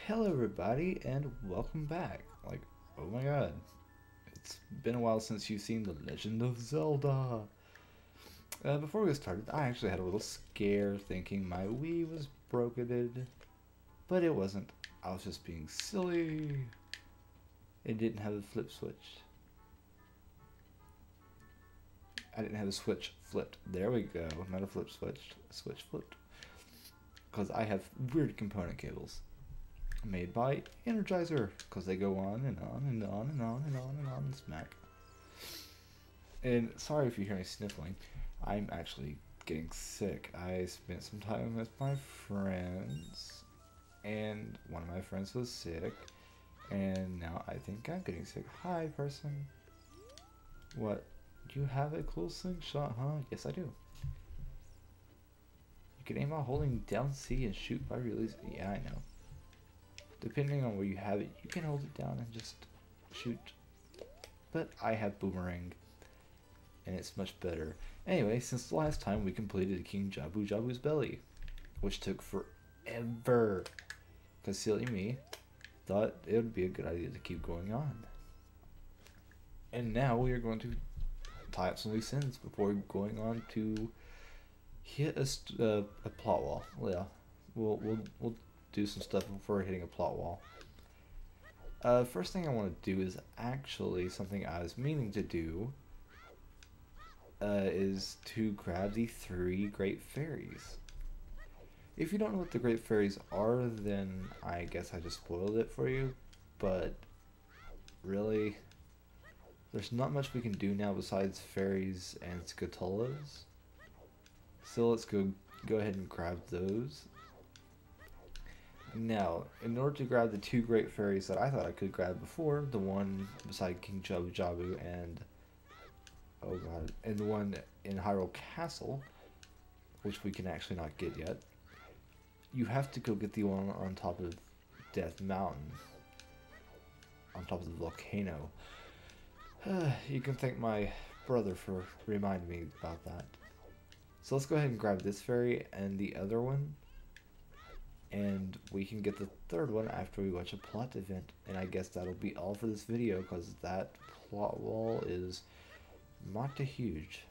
Hello everybody and welcome back. Oh my god. It's been a while since you've seen The Legend of Zelda. Before we get started, I actually had a little scare thinking my Wii was broken, but it wasn't. I was just being silly. It didn't have a flip switch. I didn't have a switch flipped. There we go. Not a flip switch. A switch flipped. Because I have weird component cables. Made by Energizer, because they go on and on and on and on and on and on and smack. And sorry if you hear me sniffling, I'm actually getting sick. I spent some time with my friends, and one of my friends was sick, and now I think I'm getting sick. Hi, person. What? You have a cool slingshot, huh? Yes, I do. You can aim while holding down C and shoot by release. Yeah, I know. Depending on where you have it, you can hold it down and just shoot. But I have boomerang, and it's much better. Anyway, since the last time we completed King Jabu Jabu's belly, which took forever, because silly me thought it would be a good idea to keep going on. And now we are going to tie up some loose ends before going on to hit a plot wall. Yeah, we'll do some stuff before hitting a plot wall. First thing I want to do is actually something I was meaning to do, is to grab the 3 Great Fairies. If you don't know what the Great Fairies are, then I guess I just spoiled it for you, but really, there's not much we can do now besides fairies and scatolas. So let's go ahead and grab those. Now, in order to grab the 2 Great Fairies that I thought I could grab before, the one beside King Jabu Jabu and, oh god, and the one in Hyrule Castle, which we can actually not get yet, you have to go get the one on top of Death Mountain, on top of the volcano. You can thank my brother for reminding me about that. So let's go ahead and grab this fairy and the other one, and we can get the 3rd one after we watch a plot event. And I guess that'll be all for this video, because that plot wall is not too huge.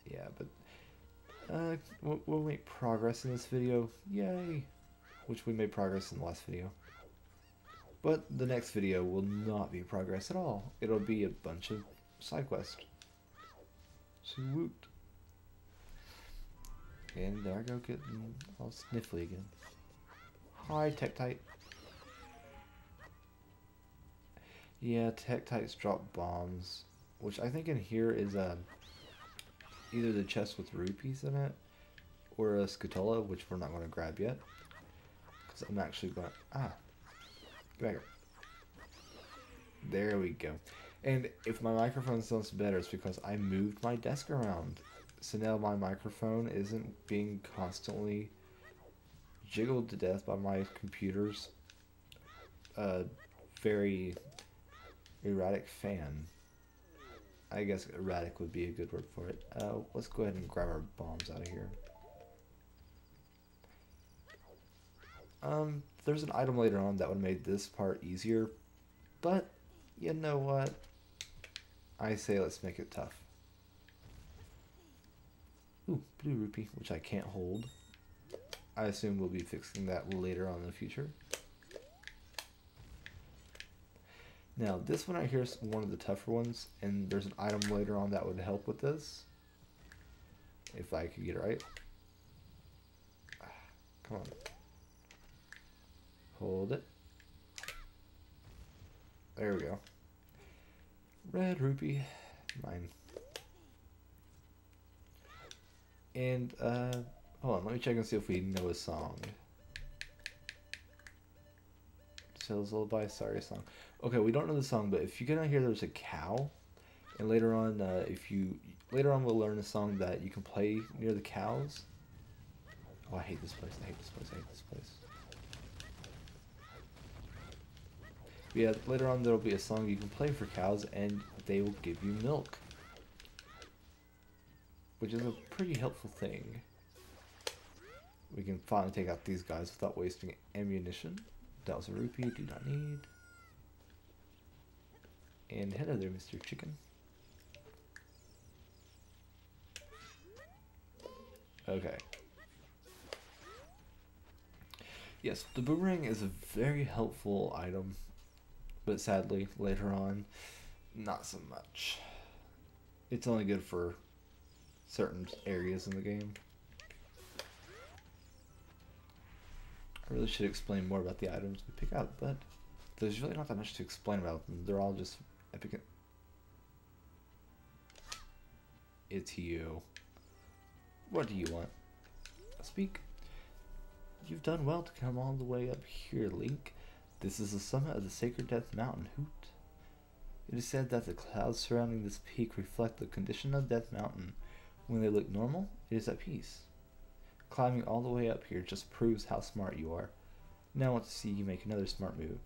Yeah, but we'll make progress in this video. Yay! Which we made progress in the last video. But the next video will not be progress at all. It'll be a bunch of side quests. Swoot. And there I go getting all sniffly again. Hi, Tektite. Yeah, Tektites drop bombs, which I think in here is either the chest with rupees in it, or a scatola, which we're not going to grab yet, because I'm actually going to... Get back here. There we go. And if my microphone sounds better, it's because I moved my desk around. So now my microphone isn't being constantly jiggled to death by my computer's very erratic fan. I guess erratic would be a good word for it. Let's go ahead and grab our bombs out of here. There's an item later on that would have made this part easier, but you know what? I say let's make it tough. Ooh, blue rupee, which I can't hold. I assume we'll be fixing that later on in the future. Now, this one right here is one of the tougher ones, and there's an item later on that would help with this. If I could get it right. Come on. Hold it. There we go. Red rupee. Mine. And, hold on, let me check and see if we know a song. Sailor's Lullaby, sorry, song. Okay, we don't know the song, but if you get out here, there's a cow. And later on, later on we'll learn a song that you can play near the cows. Oh, I hate this place, I hate this place, I hate this place. But yeah, later on there'll be a song you can play for cows, and they will give you milk, which is a pretty helpful thing. We can finally take out these guys without wasting ammunition. That was a rupee, do not need. And hello there, Mr. Chicken. Okay. Yes, the boomerang is a very helpful item, but sadly, later on, not so much. It's only good for certain areas in the game. I really should explain more about the items we pick up, but there's really not that much to explain about them. They're all just epic. It's you. What do you want? Speak. You've done well to come all the way up here, Link. This is the summit of the Sacred Death Mountain, Hoot. It is said that the clouds surrounding this peak reflect the condition of Death Mountain. When they look normal, it is at peace. Climbing all the way up here just proves how smart you are. Now I want to see you make another smart move.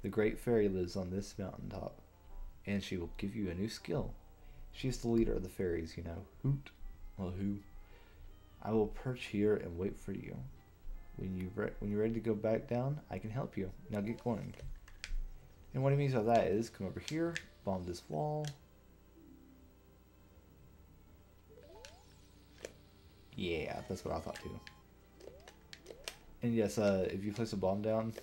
The Great Fairy lives on this mountaintop, and she will give you a new skill. She is the leader of the fairies, you know. Hoot. Well, who? I will perch here and wait for you. When you're ready to go back down, I can help you. Now get going. And what he means by that is, come over here, bomb this wall. Yeah, that's what I thought too. And yes, if you place a bomb down,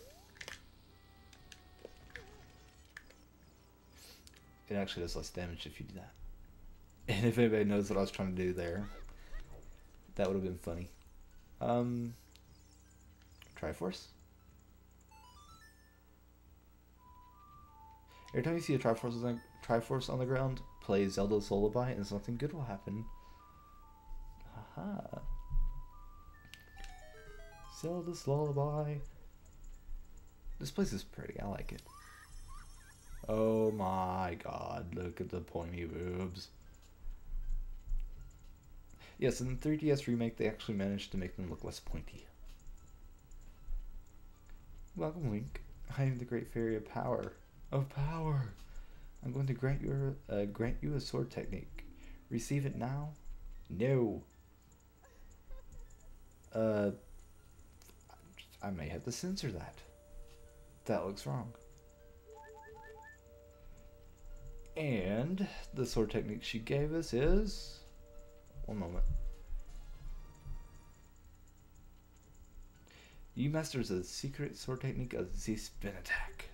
it actually does less damage if you do that. And if anybody knows what I was trying to do there, that would have been funny. Triforce? Every time you see a Triforce on the ground, play Zelda's Lullaby and something good will happen. Haha. Zelda's Lullaby. This place is pretty, I like it. Oh my god, look at the pointy boobs. Yes, in the 3DS remake, they actually managed to make them look less pointy. Welcome, Link. I am the Great Fairy of Power. Of Power! I'm going to grant you a sword technique. Receive it now? No. I may have to censor that. That looks wrong. And the sword technique she gave us is... One moment. You masters a secret sword technique of the spin attack.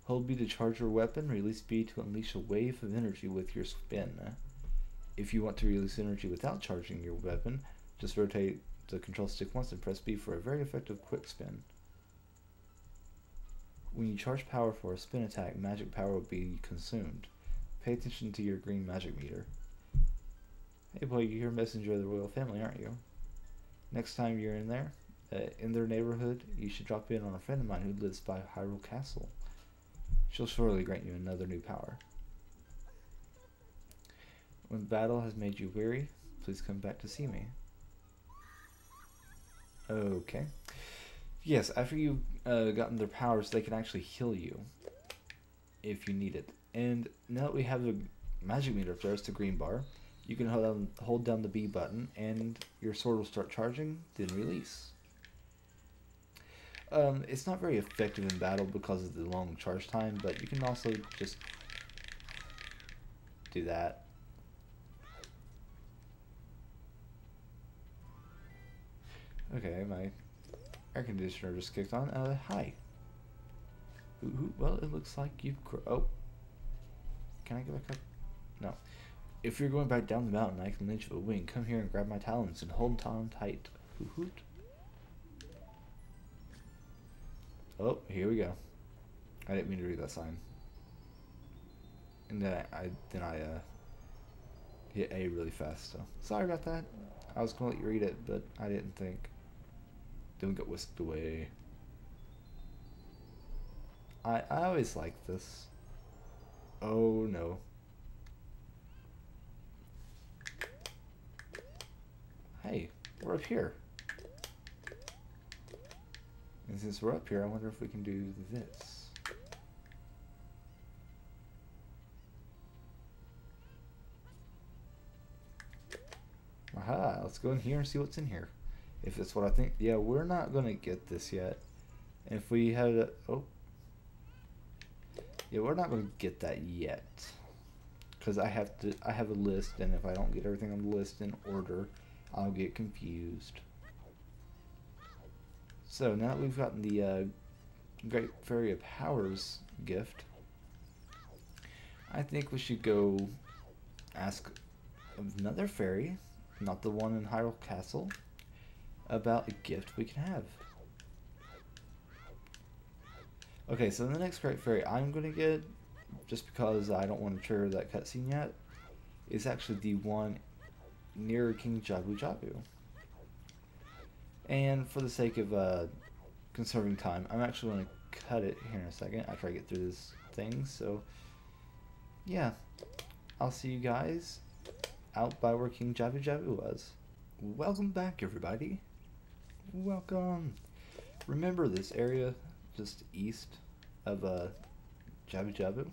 Hold B to charge your weapon, release B to unleash a wave of energy with your spin. If you want to release energy without charging your weapon, just rotate the control stick once and press B for a very effective quick spin. When you charge power for a spin attack, magic power will be consumed. Pay attention to your green magic meter. Hey boy, you're a messenger of the royal family, aren't you? Next time you're in their neighborhood, you should drop in on a friend of mine who lives by Hyrule Castle. She'll surely grant you another new power. When battle has made you weary, please come back to see me. Okay. Yes, after you've gotten their powers, they can actually heal you if you need it. And now that we have the magic meter up there, it's the green bar, you can hold down the B button and your sword will start charging, then release. It's not very effective in battle because of the long charge time, but you can also just do that. Okay, my air conditioner just kicked on. Hi. Ooh, well, it looks like you've oh. Can I go back up? No. If you're going back down the mountain, I can lend you a wing. Come here and grab my talons and hold on tight. Hoot hoot. Oh, here we go. I didn't mean to read that sign. And then I hit A really fast, so sorry about that. I was gonna let you read it, but I didn't think. Then we got whisked away. I always like this. Oh no. Hey, we're up here. And since we're up here, I wonder if we can do this. Aha, let's go in here and see what's in here. If it's what I think. Yeah, we're not gonna get this yet. If we had a, oh, yeah, we're not gonna get that yet, because I have a list, and if I don't get everything on the list in order, I'll get confused. So now that we've gotten the Great Fairy of Powers gift, I think we should go ask another fairy, not the one in Hyrule Castle, about a gift we can have. Okay, so the next Great Fairy I'm going to get, just because I don't want to trigger that cutscene yet, is actually the one near King Jabu Jabu. And for the sake of conserving time, I'm actually going to cut it here in a second after I get through this thing. So, yeah, I'll see you guys out by where King Jabu Jabu was. Welcome back, everybody. Welcome. Remember this area just east of Jabu Jabu?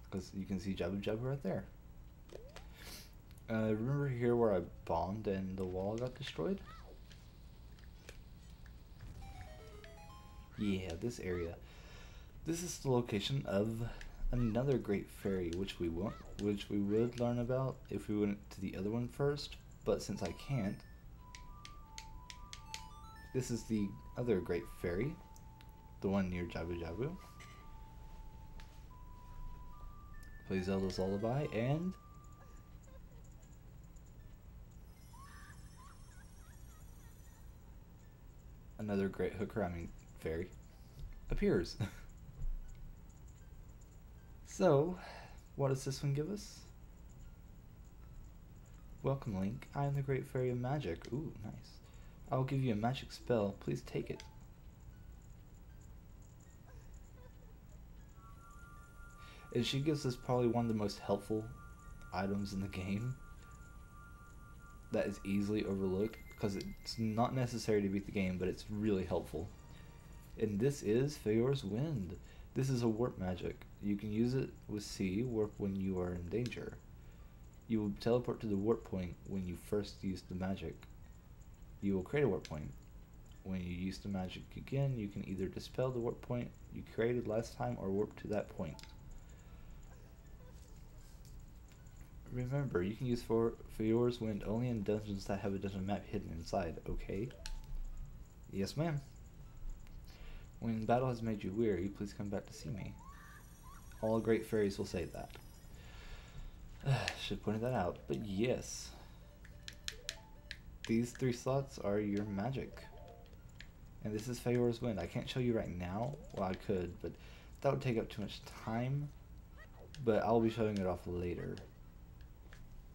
Because you can see Jabu Jabu right there. Remember here where I bombed and the wall got destroyed? Yeah, this area. This is the location of another great fairy, which we would learn about if we went to the other one first, but since I can't, this is the other great fairy, the one near Jabu Jabu. Play Zelda's Lullaby, and another great hooker, fairy, appears. So, what does this one give us? Welcome, Link. I am the Great Fairy of Magic. Ooh, nice. I will give you a magic spell. Please take it. And she gives us probably one of the most helpful items in the game that is easily overlooked, because it's not necessary to beat the game, but it's really helpful. And this is Feyor's Wind. This is a warp magic. You can use it with C, warp when you are in danger. You will teleport to the warp point when you first use the magic. You will create a warp point. When you use the magic again, you can either dispel the warp point you created last time or warp to that point. Remember, you can use Feyor's Wind only in dungeons that have a dungeon map hidden inside, okay? Yes, ma'am. When battle has made you weary, please come back to see me. All great fairies will say that. Should have pointed that out, but yes. These 3 slots are your magic. And this is Feyor's Wind. I can't show you right now. Well, I could, but that would take up too much time. But I'll be showing it off later.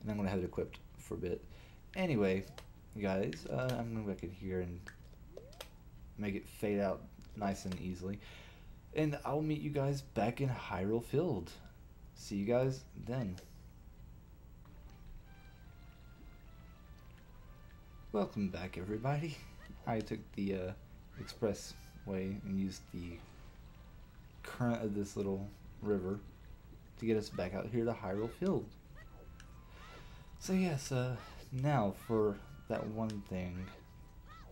And I'm going to have it equipped for a bit. Anyway, guys, I'm going to go back in here and make it fade out nice and easily. And I'll meet you guys back in Hyrule Field. See you guys then. Welcome back, everybody. I took the expressway and used the current of this little river to get us back out here to Hyrule Field. So yes, now for that one thing.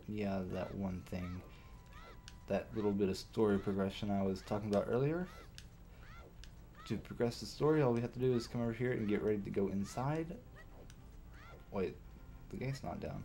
Yeah, that one thing. That little bit of story progression I was talking about earlier. To progress the story, all we have to do is come over here and get ready to go inside. Wait, the gate's not down.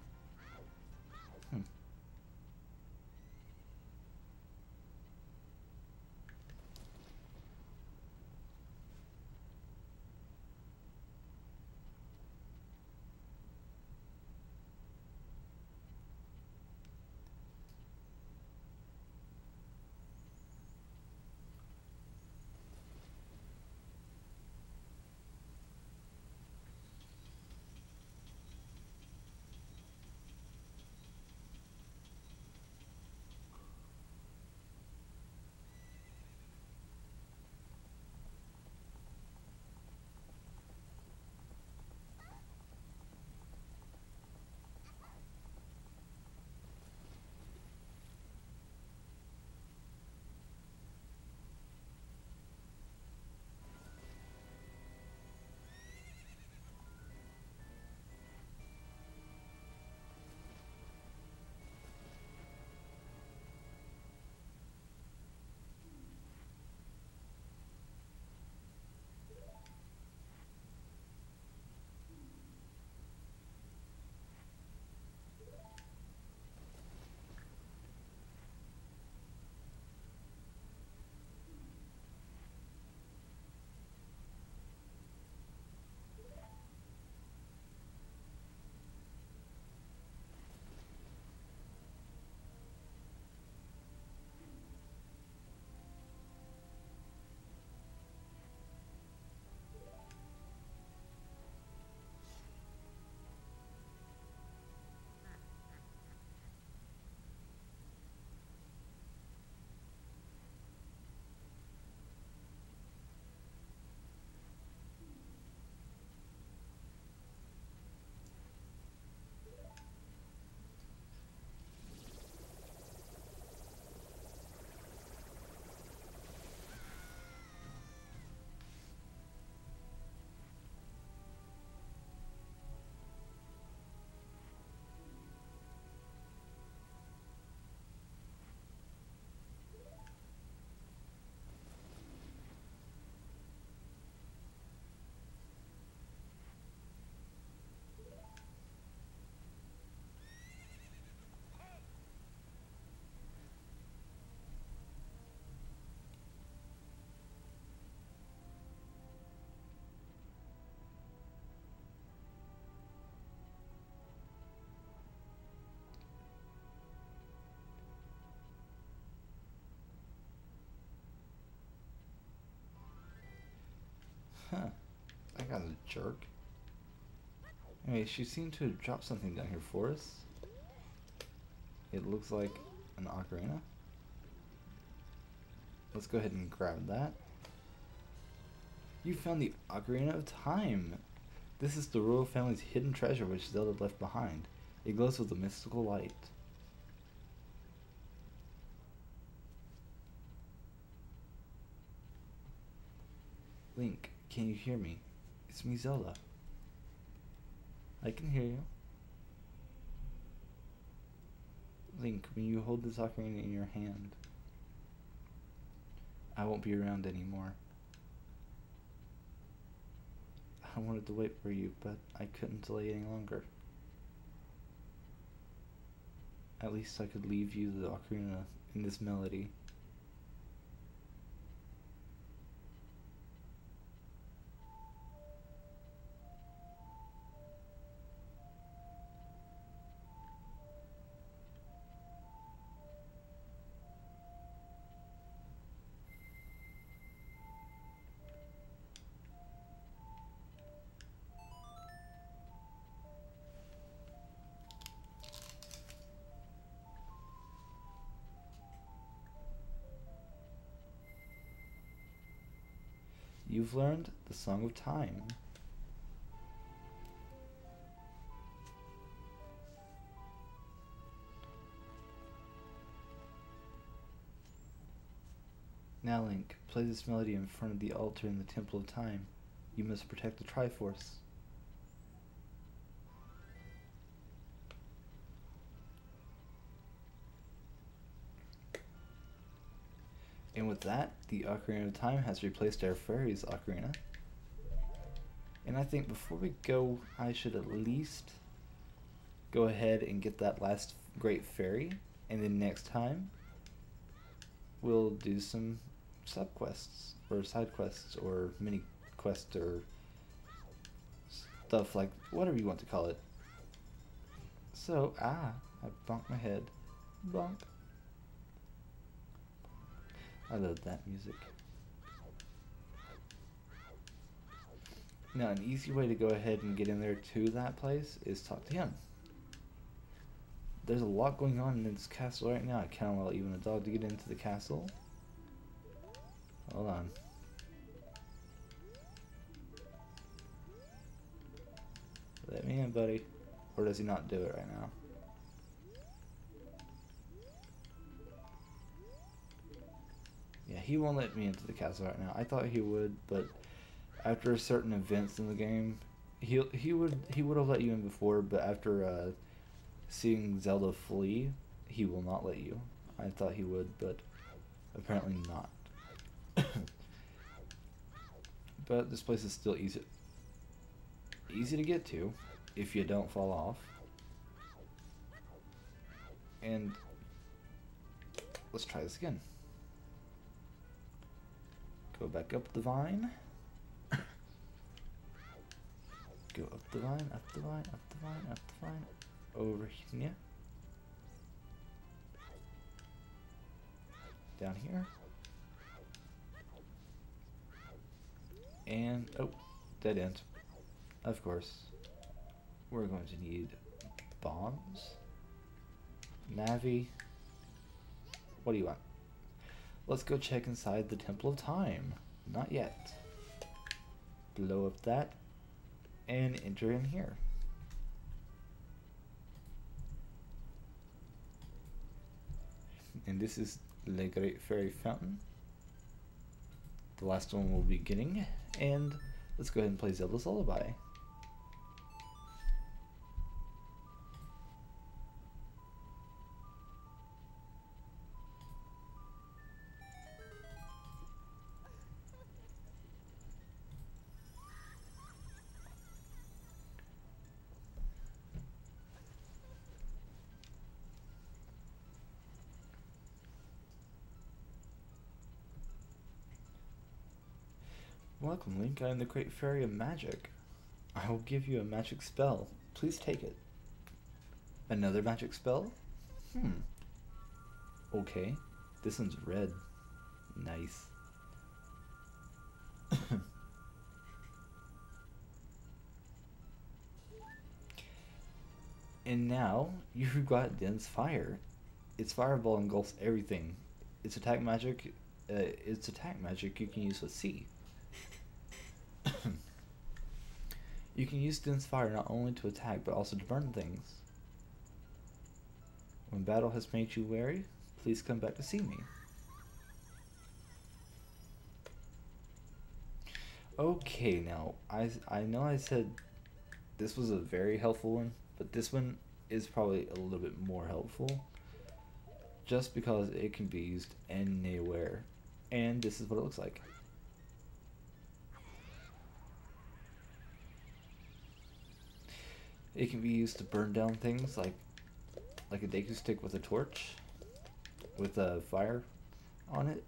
Huh. That guy's a jerk. Anyway, she seemed to have dropped something down here for us. It looks like an ocarina. Let's go ahead and grab that. You found the Ocarina of Time! This is the royal family's hidden treasure which Zelda left behind. It glows with a mystical light. Link, can you hear me? It's me, Zelda. I can hear you. Link, when you hold this ocarina in your hand, I won't be around anymore. I wanted to wait for you, but I couldn't delay any longer. At least I could leave you the ocarina in this melody. You've learned the Song of Time. Now, Link, play this melody in front of the altar in the Temple of Time. You must protect the Triforce. And with that, the Ocarina of Time has replaced our fairy's ocarina. And I think before we go, I should at least go ahead and get that last great fairy. And then next time, we'll do some sub-quests, or side quests, or mini quests, or stuff like, whatever you want to call it. So, I bumped my head. Bump. I love that music. Now, an easy way to go ahead and get in there to that place is talk to him. There's a lot going on in this castle right now. I can't allow even a dog to get into the castle. Hold on. Let me in, buddy. Or does he not do it right now? Yeah, he won't let me into the castle right now. I thought he would, but after certain events in the game, he would have let you in before, but after seeing Zelda flee, he will not let you. I thought he would, but apparently not. But this place is still easy to get to if you don't fall off. And let's try this again. Go back up the vine. Go up the vine, up the vine, up the vine, up the vine. Over here. Down here. And, oh, dead end. Of course. We're going to need bombs. Navi. What do you want? Let's go check inside the Temple of Time. Not yet. Blow up that. And enter in here. And this is the Great Fairy Fountain. The last one we'll be getting. And let's go ahead and play Zelda's Lullaby. Welcome, Link. I am the Great Fairy of Magic. I will give you a magic spell. Please take it. Another magic spell? Okay. This one's red. Nice. And now you've got Dense Fire. Its fireball engulfs everything. Its attack magic, you can use with C. You can use Dense Fire not only to attack but also to burn things. When battle has made you wary, please come back to see me. Okay, now I know I said this was a very helpful one, but this one is probably a little bit more helpful just because it can be used anywhere. And this is what it looks like. It can be used to burn down things like a Deku stick with a torch with a fire on it.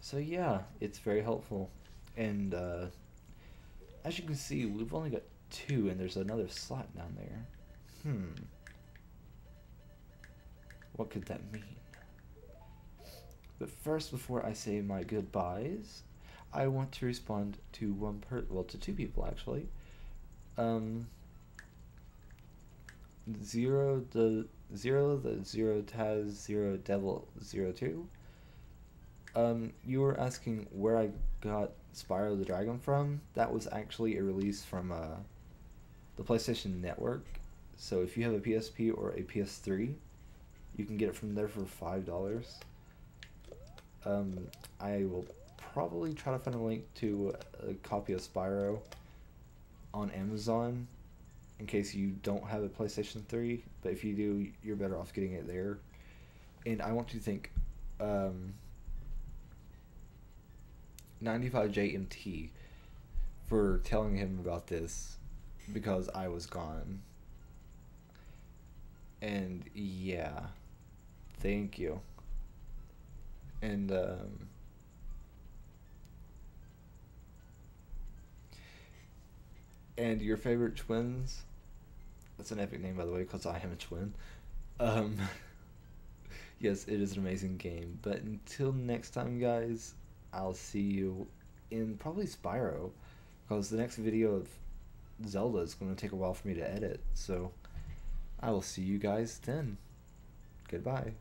So yeah, it's very helpful. And as you can see, we've only got 2 and there's another slot down there. What could that mean? But first, before I say my goodbyes, I want to respond to to 2 people actually. Zero the Zero Taz 0 Devil 02. You were asking where I got Spyro the Dragon from. That was actually a release from the PlayStation Network. So if you have a PSP or a PS3, you can get it from there for $5. I will probably try to find a link to a copy of Spyro on Amazon in case you don't have a PlayStation 3, but if you do, you're better off getting it there. And I want to thank 95JMT for telling him about this because I was gone. And yeah, thank you. And and your favorite twins, that's an epic name by the way because I am a twin. Yes, it is an amazing game, but until next time guys, I'll see you in probably Spyro, because the next video of Zelda is going to take a while for me to edit, so I will see you guys then. Goodbye.